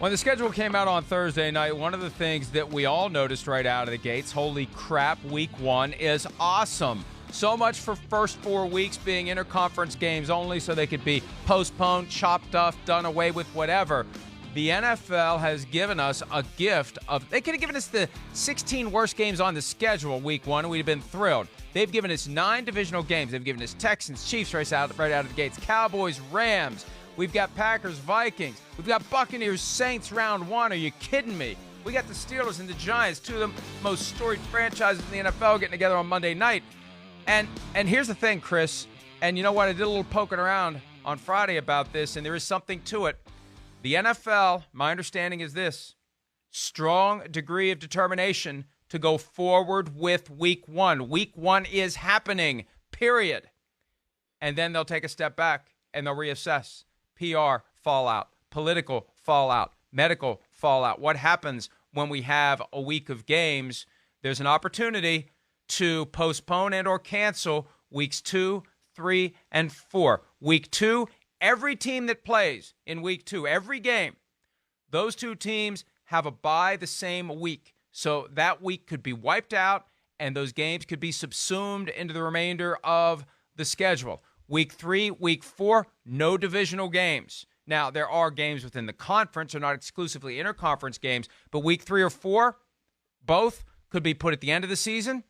When the schedule came out on Thursday night, one of the things that we all noticed right out of the gates, holy crap, week one is awesome. So much for first 4 weeks being interconference games only so they could be postponed, chopped off, done away with, whatever. The NFL has given us a gift of, they could have given us the 16 worst games on the schedule week one, and we'd have been thrilled. They've given us 9 divisional games. They've given us Texans, Chiefs right out of the gates, Cowboys, Rams. We've got Packers, Vikings. We've got Buccaneers, Saints round one. Are you kidding me? We got the Steelers and the Giants, two of the most storied franchises in the NFL, getting together on Monday night. And here's the thing, Chris, and you know what? I did a little poking around on Friday about this, and there is something to it. The NFL, my understanding is this, strong degree of determination to go forward with week one. Week one is happening, period. And then they'll take a step back and they'll reassess. PR fallout, political fallout, medical fallout. What happens when we have a week of games? There's an opportunity to postpone and or cancel weeks 2, 3, and 4. Week 2, every team that plays in week 2, every game, those 2 teams have a bye the same week. So that week could be wiped out, and those games could be subsumed into the remainder of the schedule. Week 3, week 4, no divisional games. Now, there are games within the conference, or not exclusively interconference games, but week 3 or 4, both could be put at the end of the season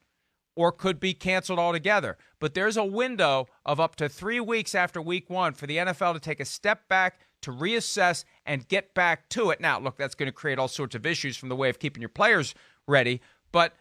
or could be canceled altogether. But there's a window of up to 3 weeks after week 1 for the NFL to take a step back, to reassess, and get back to it. Now, look, that's going to create all sorts of issues from the way of keeping your players ready, but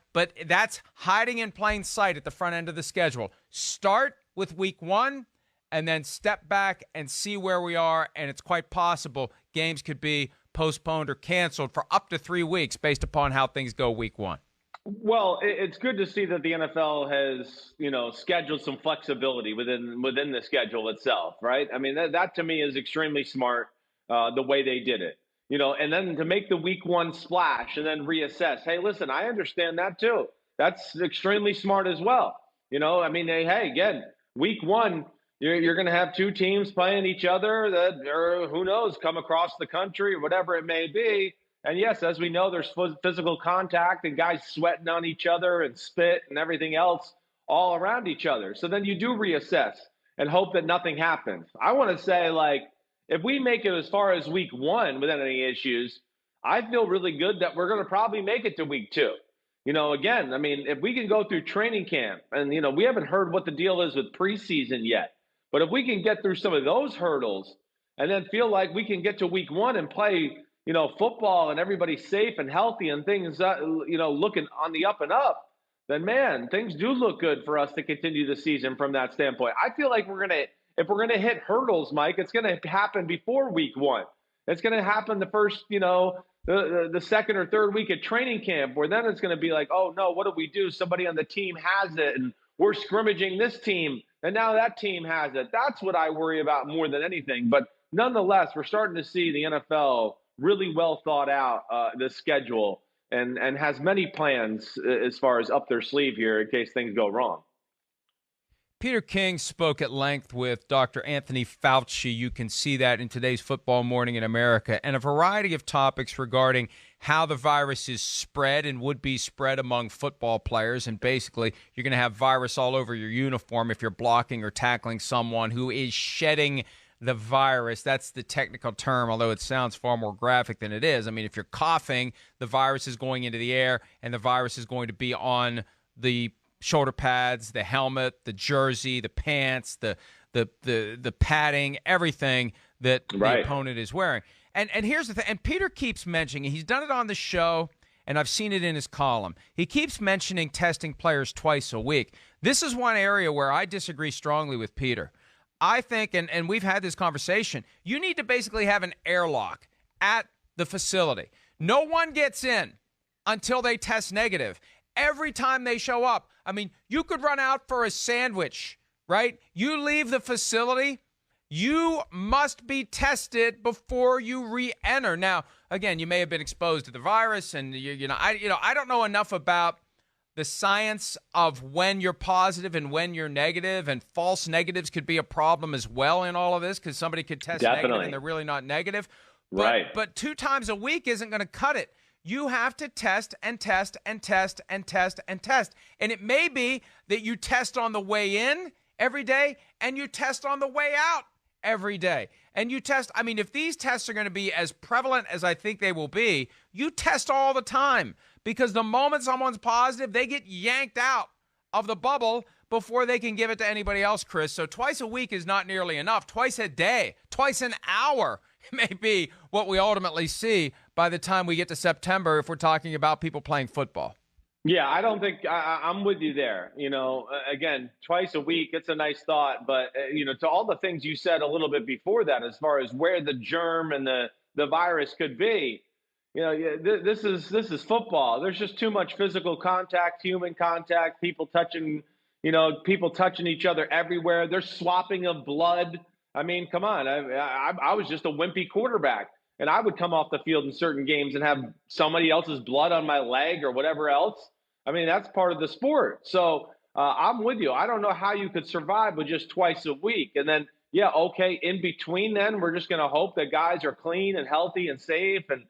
that's hiding in plain sight at the front end of the schedule. Start with week 1 and then step back and see where we are, and it's quite possible games could be postponed or canceled for up to 3 weeks based upon how things go week 1. Well, it's good to see that the NFL has, scheduled some flexibility within the schedule itself, right? I mean, that to me is extremely smart, the way they did it, and then to make the week 1 splash and then reassess. Hey, listen, I understand that too. That's extremely smart as well. I mean, hey, again, week 1, you're going to have 2 teams playing each other that, or who knows, come across the country or whatever it may be. And yes, as we know, there's physical contact and guys sweating on each other and spit and everything else all around each other. So then you do reassess and hope that nothing happens. I want to say, if we make it as far as week 1 without any issues, I feel really good that we're going to probably make it to week 2. Again, I mean, if we can go through training camp and, we haven't heard what the deal is with preseason yet, but if we can get through some of those hurdles and then feel like we can get to week 1 and play football and everybody's safe and healthy and things, looking on the up and up, then man, things do look good for us to continue the season from that standpoint. I feel like if we're gonna hit hurdles, Mike, it's gonna happen before week 1. It's gonna happen the first, the second or third week of training camp, where then it's gonna be like, oh no, what do we do? Somebody on the team has it, and we're scrimmaging this team, and now that team has it. That's what I worry about more than anything. But nonetheless, we're starting to see the NFL really well thought out, the schedule, and has many plans as far as up their sleeve here in case things go wrong. Peter King spoke at length with Dr. Anthony Fauci. You can see that in today's Football Morning in America, and a variety of topics regarding how the virus is spread and would be spread among football players. And basically, you're going to have virus all over your uniform if you're blocking or tackling someone who is shedding the virus. That's the technical term, although it sounds far more graphic than it is. I mean, if you're coughing, the virus is going into the air, and the virus is going to be on the shoulder pads, the helmet, the jersey, the pants, the padding, everything that the opponent is wearing. And here's the thing, and Peter keeps mentioning, he's done it on the show, and I've seen it in his column. He keeps mentioning testing players twice a week. This is one area where I disagree strongly with Peter. I think, and we've had this conversation, you need to basically have an airlock at the facility. No one gets in until they test negative. Every time they show up, I mean, you could run out for a sandwich, right? You leave the facility, you must be tested before you re-enter. Now, again, you may have been exposed to the virus, and I don't know enough about the science of when you're positive and when you're negative, and false negatives could be a problem as well in all of this, because somebody could test negative and they're really not negative. Right. But 2 times a week isn't going to cut it. You have to test and test and test and test and test. And it may be that you test on the way in every day and you test on the way out every day. And you test, I mean, if these tests are going to be as prevalent as I think they will be, you test all the time, because the moment someone's positive, they get yanked out of the bubble before they can give it to anybody else, Chris. So twice a week is not nearly enough. Twice a day, twice an hour may be what we ultimately see by the time we get to September if we're talking about people playing football. Yeah, I don't think I'm with you there. Again, twice a week, it's a nice thought. But, to all the things you said a little bit before that, as far as where the germ and the virus could be, this is football. There's just too much physical contact, human contact, people touching each other everywhere. There's swapping of blood. I mean, come on. I was just a wimpy quarterback, and I would come off the field in certain games and have somebody else's blood on my leg or whatever else. I mean, that's part of the sport. So I'm with you. I don't know how you could survive with just twice a week. And then, okay, in between then, we're just going to hope that guys are clean and healthy and safe and,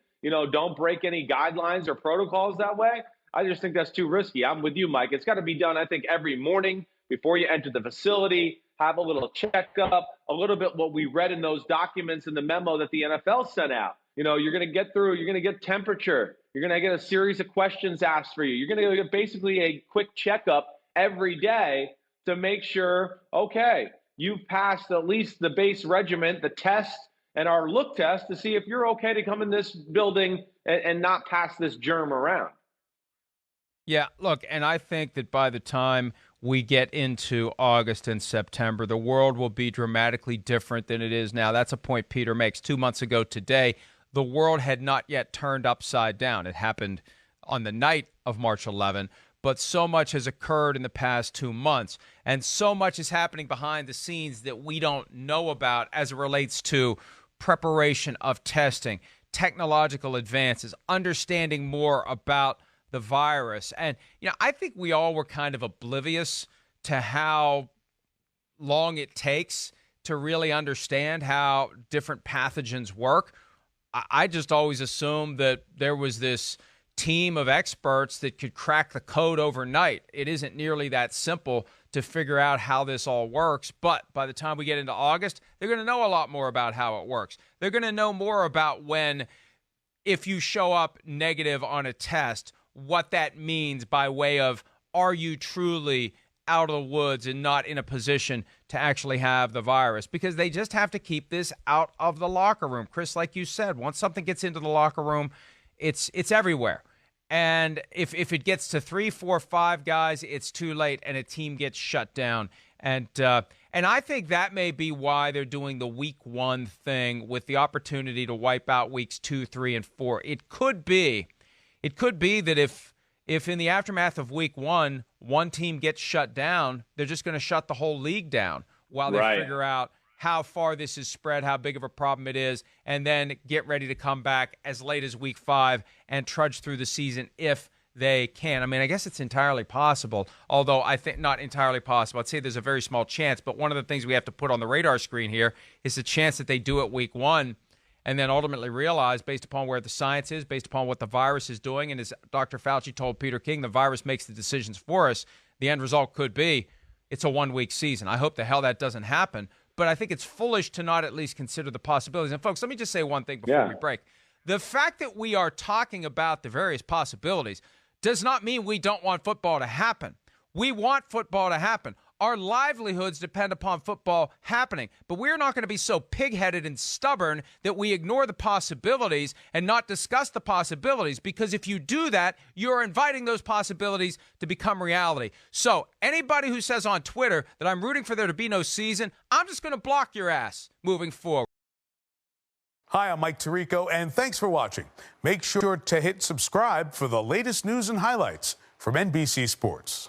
don't break any guidelines or protocols that way. I just think that's too risky. I'm with you, Mike. It's got to be done, I think, every morning before you enter the facility. Have a little checkup, a little bit what we read in those documents in the memo that the NFL sent out. You're going to get through, you're going to get temperature. You're going to get a series of questions asked for you. You're going to get basically a quick checkup every day to make sure, okay, you've passed at least the base regimen, the test, and our look test to see if you're okay to come in this building and not pass this germ around. Yeah, look, and I think that by the time we get into August and September, the world will be dramatically different than it is now. That's a point Peter makes. 2 months ago today, the world had not yet turned upside down. It happened on the night of March 11, but so much has occurred in the past 2 months, and so much is happening behind the scenes that we don't know about as it relates to preparation of testing, technological advances, understanding more about the virus. And, I think we all were kind of oblivious to how long it takes to really understand how different pathogens work. I just always assumed that there was this team of experts that could crack the code overnight. It isn't nearly that simple to figure out how this all works. But by the time we get into August, they're going to know a lot more about how it works. They're going to know more about if you show up negative on a test, what that means by way of, are you truly out of the woods and not in a position to actually have the virus? Because they just have to keep this out of the locker room. Chris, like you said, once something gets into the locker room, it's everywhere. And if it gets to 3, 4, 5 guys, it's too late and a team gets shut down. And I think that may be why they're doing the week 1 thing with the opportunity to wipe out weeks 2, 3, and 4. It could be that if in the aftermath of week 1, one team gets shut down, they're just going to shut the whole league down while they figure out how far this is spread, how big of a problem it is, and then get ready to come back as late as week 5 and trudge through the season if they can. I mean, I guess it's entirely possible, although I think not entirely possible. I'd say there's a very small chance, but one of the things we have to put on the radar screen here is the chance that they do it week 1 and then ultimately realize, based upon where the science is, based upon what the virus is doing, and as Dr. Fauci told Peter King, the virus makes the decisions for us. The end result could be it's a 1-week season. I hope the hell that doesn't happen, but I think it's foolish to not at least consider the possibilities. And, folks, let me just say one thing before we break. The fact that we are talking about the various possibilities does not mean we don't want football to happen. We want football to happen. Our livelihoods depend upon football happening, but we're not going to be so pig-headed and stubborn that we ignore the possibilities and not discuss the possibilities, because if you do that, you're inviting those possibilities to become reality. So anybody who says on Twitter that I'm rooting for there to be no season, I'm just going to block your ass moving forward. Hi, I'm Mike Tirico, and thanks for watching. Make sure to hit subscribe for the latest news and highlights from NBC Sports.